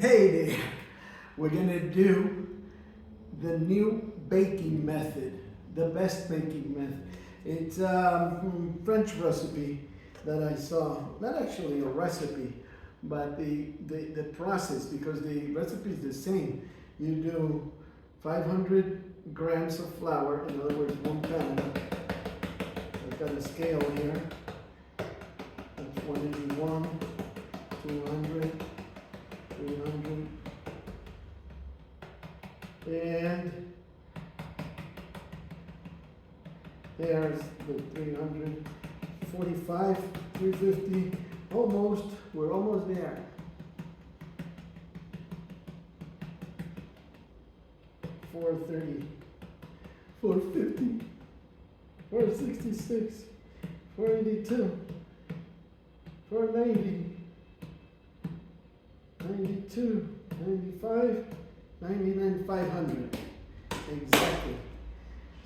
Hey there, we're gonna do the new baking method, the best baking method. It's a French recipe that I saw, not actually a recipe, but the process, because the recipe is the same. You do 500 grams of flour, in other words, 1 pound. I've got a scale here. That's 181, 200, 300, and there's the 345, 350, almost, we're almost there. 430, 450, 466, 482, 490, 92, 95, 99, 500. Exactly.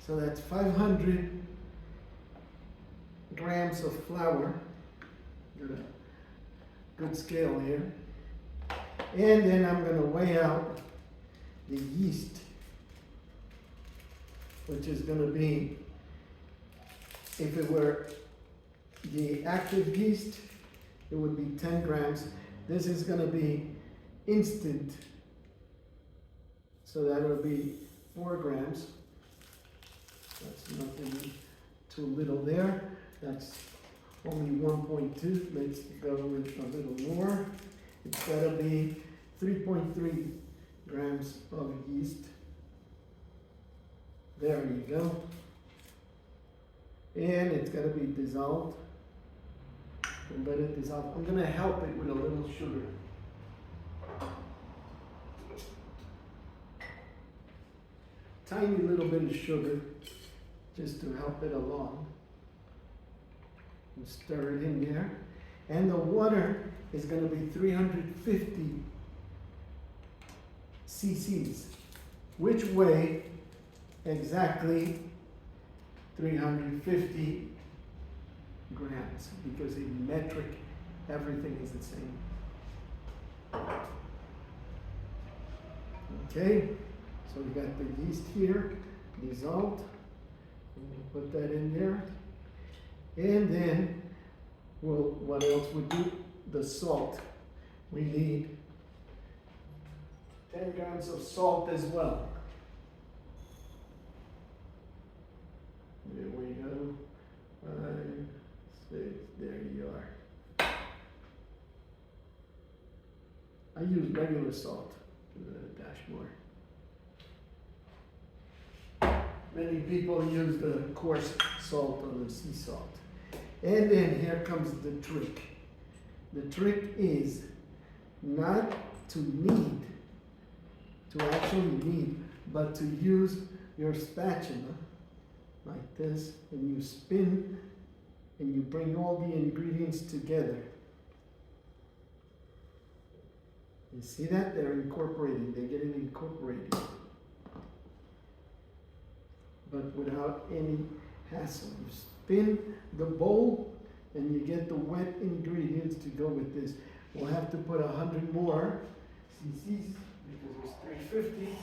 So that's 500 grams of flour. Got a good scale here. And then I'm going to weigh out the yeast, which is going to be, if it were the active yeast, it would be 10 grams. This is going to be instant, so that will be 4 grams. That's nothing too little there. That's only 1.2. Let's go with a little more. It's got to be 3.3 grams of yeast. There you go. And it's got to be dissolved. And let it dissolve. I'm going to help it with a little sugar. Tiny little bit of sugar, just to help it along. And stir it in there. And the water is going to be 350 cc's, which weigh exactly 350 grams, because in metric, everything is the same. Okay, so we got the yeast here, dissolved. We'll put that in there. And then, well, what else would do? The salt. We need 10 grams of salt as well. There we go. 5, 6, there you are. I use regular salt, a dash more. Many people use the coarse salt or the sea salt. And then here comes the trick. The trick is not to knead, to actually knead, but to use your spatula like this, and you spin and you bring all the ingredients together. You see that? They're incorporating, they're getting incorporated. But without any hassle. You spin the bowl and you get the wet ingredients to go with this. We'll have to put 100 more cc's because it's 350.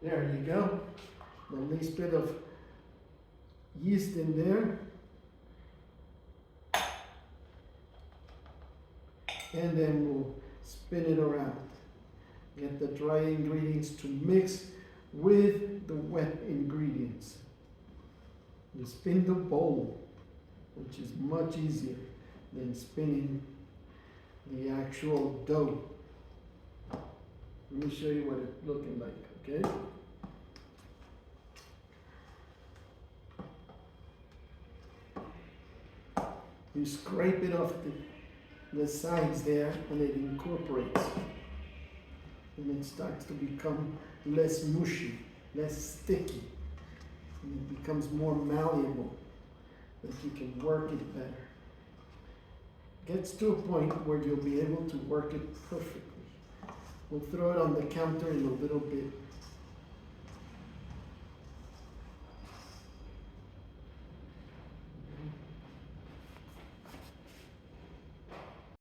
There you go. The least bit of yeast in there. And then we'll spin it around. Get the dry ingredients to mix with the wet ingredients. You spin the bowl, which is much easier than spinning the actual dough. Let me show you what it's looking like, okay? You scrape it off the sides there, and it incorporates. And it starts to become less mushy, less sticky. And it becomes more malleable, that you can work it better. Gets to a point where you'll be able to work it perfectly. We'll throw it on the counter in a little bit